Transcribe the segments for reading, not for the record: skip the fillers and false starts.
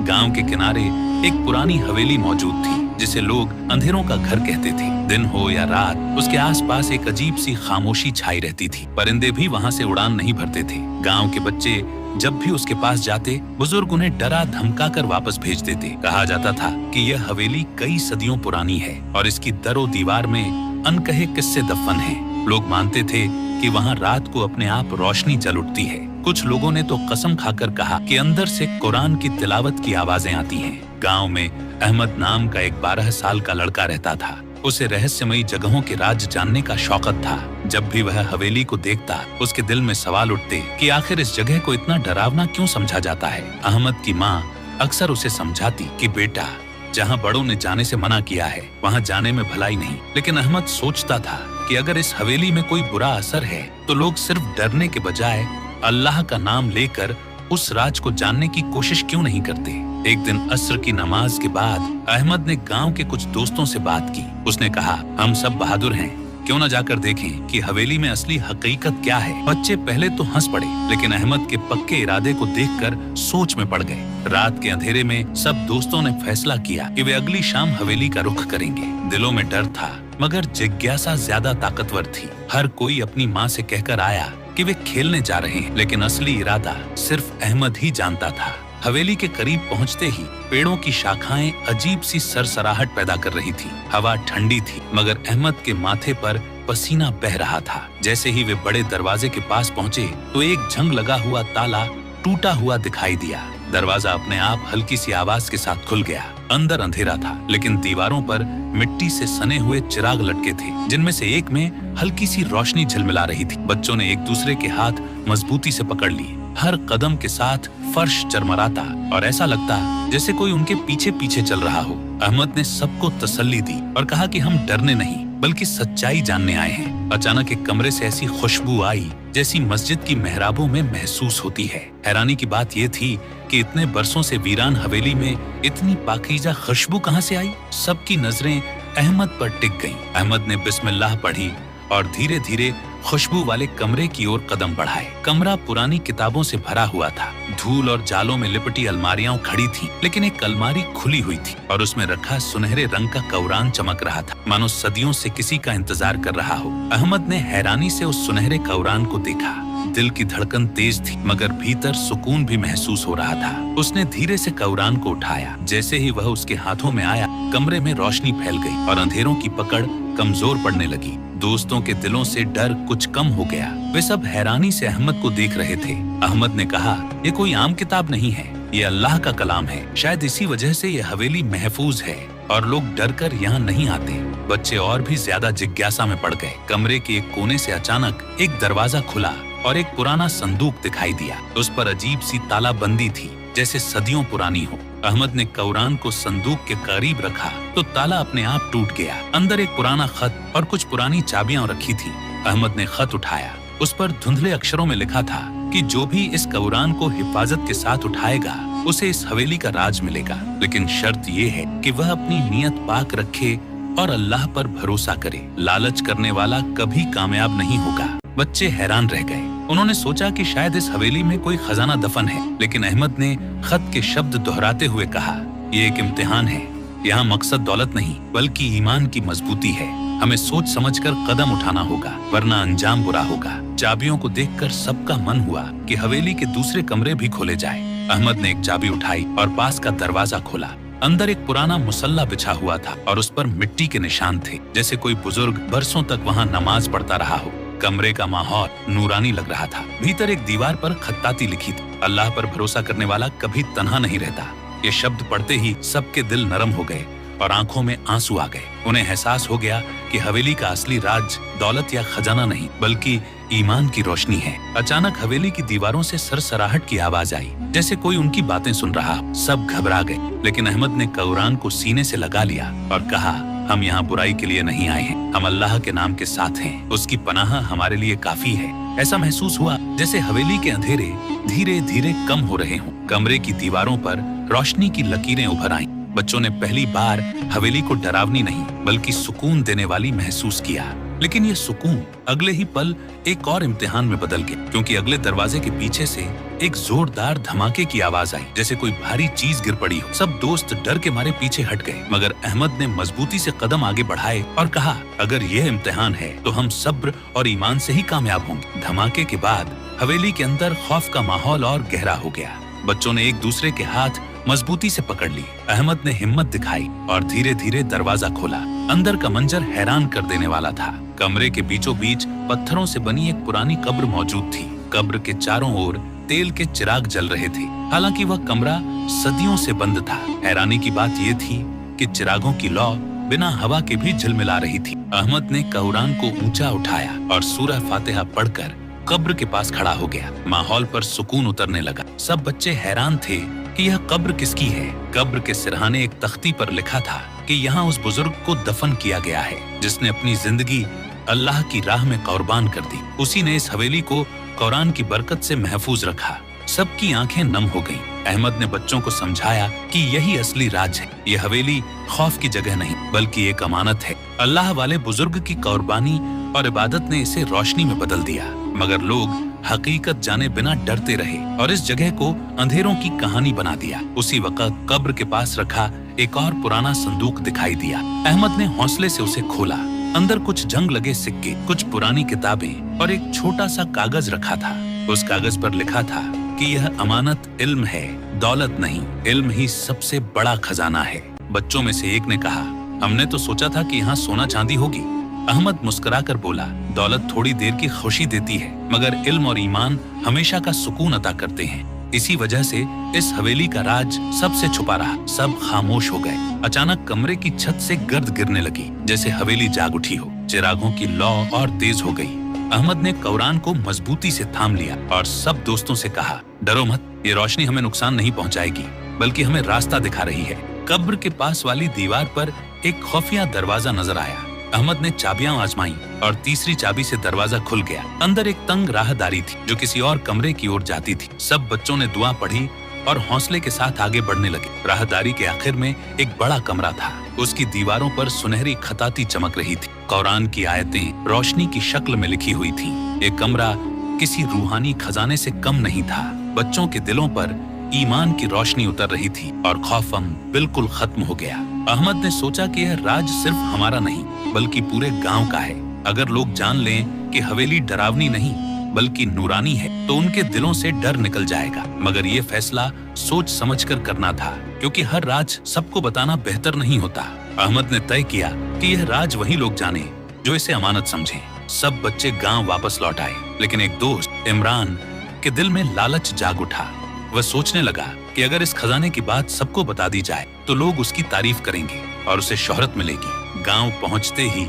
गांव के किनारे एक पुरानी हवेली मौजूद थी जिसे लोग अंधेरों का घर कहते थे। दिन हो या रात, उसके आसपास एक अजीब सी खामोशी छाई रहती थी। परिंदे भी वहां से उड़ान नहीं भरते थे। गांव के बच्चे जब भी उसके पास जाते, बुजुर्ग उन्हें डरा धमका कर वापस भेज देते। कहा जाता था कि यह हवेली कई सदियों पुरानी है और इसकी दरो दीवार में अनकहे किस्से दफन हैं। लोग मानते थे कि वहाँ रात को अपने आप रोशनी जल उठती है। कुछ लोगों ने तो कसम खाकर कहा कि अंदर से कुरान की तिलावत की आवाजें आती हैं। गांव में अहमद नाम का एक 12 साल का लड़का रहता था। उसे रहस्यमयी जगहों के राज जानने का शौकत था। जब भी वह हवेली को देखता, उसके दिल में सवाल उठते कि आखिर इस जगह को इतना डरावना क्यों समझा जाता है। अहमद की माँ अक्सर उसे समझाती कि बेटा, जहाँ बड़ों ने जाने से मना किया है वहाँ जाने में भलाई नहीं। लेकिन अहमद सोचता था कि अगर इस हवेली में कोई बुरा असर है तो लोग सिर्फ डरने के बजाय अल्लाह का नाम लेकर उस राज को जानने की कोशिश क्यों नहीं करते। एक दिन अस्र की नमाज के बाद अहमद ने गांव के कुछ दोस्तों से बात की। उसने कहा, हम सब बहादुर हैं, क्यों न जाकर देखें कि हवेली में असली हकीकत क्या है। बच्चे पहले तो हंस पड़े, लेकिन अहमद के पक्के इरादे को देखकर सोच में पड़ गए। रात के अंधेरे में सब दोस्तों ने फैसला किया कि वे अगली शाम हवेली का रुख करेंगे। दिलों में डर था, मगर जिज्ञासा ज्यादा ताकतवर थी। हर कोई अपनी माँ से कहकर आया कि वे खेलने जा रहे हैं, लेकिन असली इरादा सिर्फ अहमद ही जानता था। हवेली के करीब पहुंचते ही पेड़ों की शाखाएं अजीब सी सरसराहट पैदा कर रही थी। हवा ठंडी थी, मगर अहमद के माथे पर पसीना बह रहा था। जैसे ही वे बड़े दरवाजे के पास पहुंचे तो एक जंग लगा हुआ ताला टूटा हुआ दिखाई दिया। दरवाजा अपने आप हल्की सी आवाज के साथ खुल गया। अंदर अंधेरा था, लेकिन दीवारों पर मिट्टी से सने हुए चिराग लटके थे, जिनमें से एक में हल्की सी रोशनी झिलमिला रही थी। बच्चों ने एक दूसरे के हाथ मजबूती से पकड़ लिए। हर कदम के साथ फर्श चरमराता और ऐसा लगता जैसे कोई उनके पीछे पीछे चल रहा हो। अहमद ने सबको तसल्ली दी और कहा कि हम डरने नहीं बल्कि सच्चाई जानने आए हैं। अचानक एक कमरे से ऐसी खुशबू आई जैसी मस्जिद की मेहराबों में महसूस होती है। हैरानी की बात यह थी कि इतने बरसों से वीरान हवेली में इतनी पाकीज़ा खुशबू कहां से आई। सबकी नजरें अहमद पर टिक गईं। अहमद ने बिस्मिल्लाह पढ़ी और धीरे धीरे खुशबू वाले कमरे की ओर कदम बढ़ाए। कमरा पुरानी किताबों से भरा हुआ था। धूल और जालों में लिपटी अलमारियां खड़ी थीं, लेकिन एक अलमारी खुली हुई थी और उसमें रखा सुनहरे रंग का कौरान चमक रहा था, मानो सदियों से किसी का इंतजार कर रहा हो। अहमद ने हैरानी से उस सुनहरे कौरान को देखा। दिल की धड़कन तेज थी, मगर भीतर सुकून भी महसूस हो रहा था। उसने धीरे से कौरान को उठाया। जैसे ही वह उसके हाथों में आया, कमरे में रोशनी फैल गई और अंधेरों की पकड़ कमजोर पड़ने लगी। दोस्तों के दिलों से डर कुछ कम हो गया। वे सब हैरानी से अहमद को देख रहे थे। अहमद ने कहा, ये कोई आम किताब नहीं है, ये अल्लाह का कलाम है। शायद इसी वजह से ये हवेली महफूज है और लोग डरकर यहाँ नहीं आते। बच्चे और भी ज्यादा जिज्ञासा में पड़ गए। कमरे के एक कोने से अचानक एक दरवाजा खुला और एक पुराना संदूक दिखाई दिया। उस पर अजीब सी तालाबंदी थी, जैसे सदियों पुरानी हो। अहमद ने कौरान को संदूक के करीब रखा तो ताला अपने आप टूट गया। अंदर एक पुराना खत और कुछ पुरानी चाबियां रखी थी। अहमद ने खत उठाया। उस पर धुंधले अक्षरों में लिखा था कि जो भी इस कौरान को हिफाजत के साथ उठाएगा उसे इस हवेली का राज मिलेगा, लेकिन शर्त ये है कि वह अपनी नियत पाक रखे और अल्लाह पर भरोसा करे। लालच करने वाला कभी कामयाब नहीं होगा। बच्चे हैरान रह गए। उन्होंने सोचा कि शायद इस हवेली में कोई खजाना दफन है, लेकिन अहमद ने खत के शब्द दोहराते हुए कहा, ये एक इम्तिहान है। यहाँ मकसद दौलत नहीं बल्कि ईमान की मजबूती है। हमें सोच समझकर कदम उठाना होगा, वरना अंजाम बुरा होगा। चाबियों को देखकर सबका मन हुआ कि हवेली के दूसरे कमरे भी खोले जाए। अहमद ने एक चाबी उठाई और पास का दरवाजा खोला। अंदर एक पुराना मुसल्ला बिछा हुआ था और उस पर मिट्टी के निशान थे, जैसे कोई बुजुर्ग बरसों तक वहाँ नमाज पढ़ता रहा हो। कमरे का माहौल नूरानी लग रहा था। भीतर एक दीवार पर खत्ताती लिखी थी, अल्लाह पर भरोसा करने वाला कभी तन्हा नहीं रहता। ये शब्द पढ़ते ही सबके दिल नरम हो गए और आंखों में आंसू आ गए। उन्हें एहसास हो गया कि हवेली का असली राज दौलत या खजाना नहीं बल्कि ईमान की रोशनी है। अचानक हवेली की दीवारों से सरसराहट की आवाज आई, जैसे कोई उनकी बातें सुन रहा। सब घबरा गए, लेकिन अहमद ने कौरान को सीने से लगा लिया और कहा, हम यहाँ बुराई के लिए नहीं आए हैं, हम अल्लाह के नाम के साथ हैं। उसकी पनाह हमारे लिए काफी है। ऐसा महसूस हुआ जैसे हवेली के अंधेरे धीरे धीरे कम हो रहे हों। कमरे की दीवारों पर रोशनी की लकीरें उभर आईं। बच्चों ने पहली बार हवेली को डरावनी नहीं बल्कि सुकून देने वाली महसूस किया। लेकिन ये सुकून अगले ही पल एक और इम्तिहान में बदल गया, क्योंकि अगले दरवाजे के पीछे से एक जोरदार धमाके की आवाज आई, जैसे कोई भारी चीज गिर पड़ी हो। सब दोस्त डर के मारे पीछे हट गए, मगर अहमद ने मजबूती से कदम आगे बढ़ाए और कहा, अगर यह इम्तिहान है तो हम सब्र और ईमान से ही कामयाब होंगे। धमाके के बाद हवेली के अंदर खौफ का माहौल और गहरा हो गया। बच्चों ने एक दूसरे के हाथ मजबूती से पकड़ ली। अहमद ने हिम्मत दिखाई और धीरे धीरे दरवाजा खोला। अंदर का मंजर हैरान कर देने वाला था। कमरे के बीचों बीच पत्थरों से बनी एक पुरानी कब्र मौजूद थी। कब्र के चारों ओर तेल के चिराग जल रहे थे। हालांकि वह कमरा सदियों से बंद था। हैरानी की बात यह थी कि चिरागों की लौ बिना हवा के भी झिलमिला रही थी। अहमद ने कुरान को ऊंचा उठाया और सूरह फातिहा पढ़कर कब्र के पास खड़ा हो गया। माहौल पर सुकून उतरने लगा। सब बच्चे हैरान थे कि यह कब्र किसकी है। कब्र के सिरहाने एक तख्ती पर लिखा था कि यहाँ उस बुजुर्ग को दफन किया गया है जिसने अपनी जिंदगी अल्लाह की राह में कुर्बान कर दी। उसी ने इस हवेली को कुरान की बरकत से महफूज रखा। सबकी आंखें नम हो गईं। अहमद ने बच्चों को समझाया कि यही असली राज है। ये हवेली खौफ की जगह नहीं बल्कि एक अमानत है। अल्लाह वाले बुजुर्ग की कुर्बानी और इबादत ने इसे रोशनी में बदल दिया, मगर लोग हकीकत जाने बिना डरते रहे और इस जगह को अंधेरों की कहानी बना दिया। उसी वक्त कब्र के पास रखा एक और पुराना संदूक दिखाई दिया। अहमद ने हौसले से उसे खोला। अंदर कुछ जंग लगे सिक्के, कुछ पुरानी किताबें और एक छोटा सा कागज रखा था। उस कागज पर लिखा था कि यह अमानत इल्म है, दौलत नहीं। इल्म ही सबसे बड़ा खजाना है। बच्चों में से एक ने कहा, हमने तो सोचा था कि यहाँ सोना चांदी होगी। अहमद मुस्कुराकर बोला, दौलत थोड़ी देर की खुशी देती है, मगर इल्म और ईमान हमेशा का सुकून अता करते हैं। इसी वजह से इस हवेली का राज सबसे छुपा रहा। सब खामोश हो गए। अचानक कमरे की छत से गर्द गिरने लगी, जैसे हवेली जाग उठी हो। चिरागों की लौ और तेज हो गई। अहमद ने कुरान को मजबूती से थाम लिया और सब दोस्तों से कहा, डरो मत, ये रोशनी हमें नुकसान नहीं पहुंचाएगी, बल्कि हमें रास्ता दिखा रही है। कब्र के पास वाली दीवार पर एक खुफिया दरवाजा नजर आया। अहमद ने चाबियां आजमाई और तीसरी चाबी से दरवाजा खुल गया। अंदर एक तंग राहदारी थी जो किसी और कमरे की ओर जाती थी। सब बच्चों ने दुआ पढ़ी और हौसले के साथ आगे बढ़ने लगे। राहदारी के आखिर में एक बड़ा कमरा था। उसकी दीवारों पर सुनहरी खताती चमक रही थी। कुरान की आयतें रोशनी की शक्ल में लिखी हुई थीं। ये कमरा किसी रूहानी खजाने से कम नहीं था। बच्चों के दिलों पर ईमान की रोशनी उतर रही थी और खौफम बिल्कुल खत्म हो गया। अहमद ने सोचा कि यह राज सिर्फ हमारा नहीं बल्कि पूरे गांव का है। अगर लोग जान लें कि हवेली डरावनी नहीं बल्कि नूरानी है तो उनके दिलों से डर निकल जाएगा। मगर ये फैसला सोच समझकर करना था, क्योंकि हर राज सबको बताना बेहतर नहीं होता। अहमद ने तय किया कि यह राज वही लोग जाने जो इसे अमानत समझें। सब बच्चे गांव वापस लौट आए, लेकिन एक दोस्त इमरान के दिल में लालच जाग उठा। वह सोचने लगा कि अगर इस खजाने की बात सबको बता दी जाए तो लोग उसकी तारीफ करेंगे और उसे शोहरत मिलेगी। गांव पहुंचते ही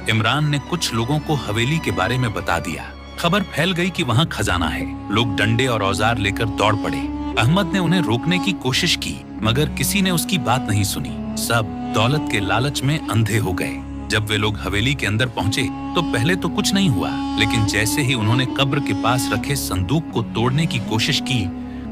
इमरान ने कुछ लोगों को हवेली के बारे में बता दिया। खबर फैल गई कि वहां खजाना है। लोग डंडे और औजार लेकर दौड़ पड़े। अहमद ने उन्हें रोकने की कोशिश की, मगर किसी ने उसकी बात नहीं सुनी। सब दौलत के लालच में अंधे हो गए। जब वे लोग हवेली के अंदर पहुंचे तो पहले तो कुछ नहीं हुआ, लेकिन जैसे ही उन्होंने कब्र के पास रखे संदूक को तोड़ने की कोशिश की,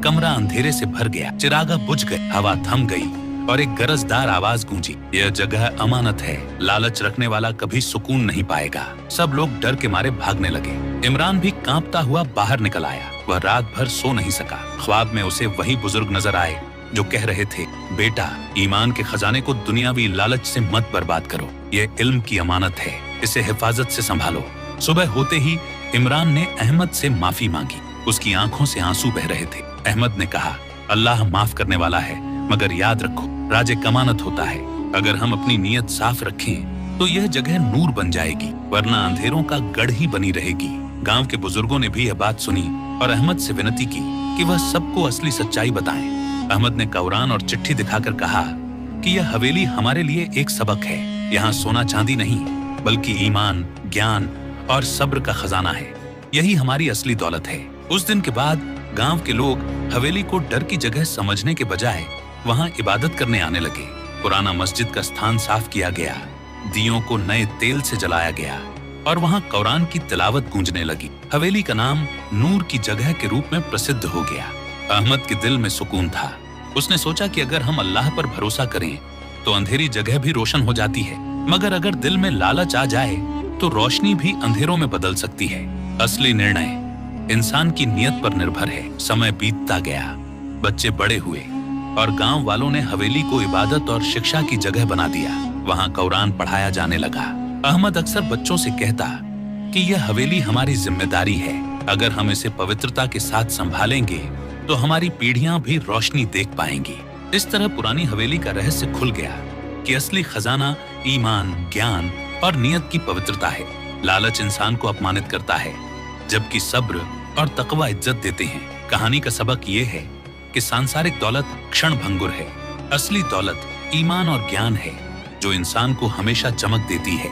कमरा अंधेरे से भर गया। चिरागा बुझ गए, हवा थम गई और एक गरजदार आवाज गूंजी, यह जगह अमानत है, लालच रखने वाला कभी सुकून नहीं पाएगा। सब लोग डर के मारे भागने लगे। इमरान भी कांपता हुआ बाहर निकल आया। वह रात भर सो नहीं सका। ख्वाब में उसे वही बुजुर्ग नजर आए जो कह रहे थे, बेटा, ईमान के खजाने को दुनियावी लालच से मत बर्बाद करो। यह इल्म की अमानत है, इसे हिफाजत से संभालो। सुबह होते ही इमरान ने अहमद से माफी मांगी। उसकी आंखों से आंसू बह रहे थे। अहमद ने कहा, अल्लाह माफ करने वाला है, मगर याद रखो, राज एक अमानत होता है। अगर हम अपनी नीयत साफ रखें तो यह जगह नूर बन जाएगी, वरना अंधेरों का गढ़ ही बनी रहेगी। गांव के बुजुर्गों ने भी यह बात सुनी और अहमद से विनती की कि वह सबको असली सच्चाई बताएं। अहमद ने कुरान और चिट्ठी दिखाकर कहा कि यह हवेली हमारे लिए एक सबक है। यहाँ सोना चांदी नहीं बल्कि ईमान, ज्ञान और सब्र का खजाना है। यही हमारी असली दौलत है। उस दिन के बाद गांव के लोग हवेली को डर की जगह समझने के बजाय वहां इबादत करने आने लगे। पुराना मस्जिद का स्थान साफ किया गया, दियों को नए तेल से जलाया गया और वहां कुरान की तिलावत गूंजने लगी। हवेली का नाम नूर की जगह के रूप में प्रसिद्ध हो गया। अहमद के दिल में सुकून था। उसने सोचा कि अगर हम अल्लाह पर भरोसा करें तो अंधेरी जगह भी रोशन हो जाती है, मगर अगर दिल में लालच आ जाए तो रोशनी भी अंधेरों में बदल सकती है। असली निर्णय इंसान की नीयत पर निर्भर है। समय बीतता गया, बच्चे बड़े हुए और गांव वालों ने हवेली को इबादत और शिक्षा की जगह बना दिया। वहां कुरान पढ़ाया जाने लगा। अहमद अक्सर बच्चों से कहता कि यह हवेली हमारी जिम्मेदारी है। अगर हम इसे पवित्रता के साथ संभालेंगे तो हमारी पीढ़ियां भी रोशनी देख पाएंगी। इस तरह पुरानी हवेली का रहस्य खुल गया कि असली खजाना ईमान, ज्ञान और नियत की पवित्रता है। लालच इंसान को अपमानित करता है, जबकि सब्र और तकवा इज्जत देते हैं। कहानी का सबक ये है कि सांसारिक दौलत क्षण भंगुर है। असली दौलत ईमान और ज्ञान है, जो इंसान को हमेशा चमक देती है।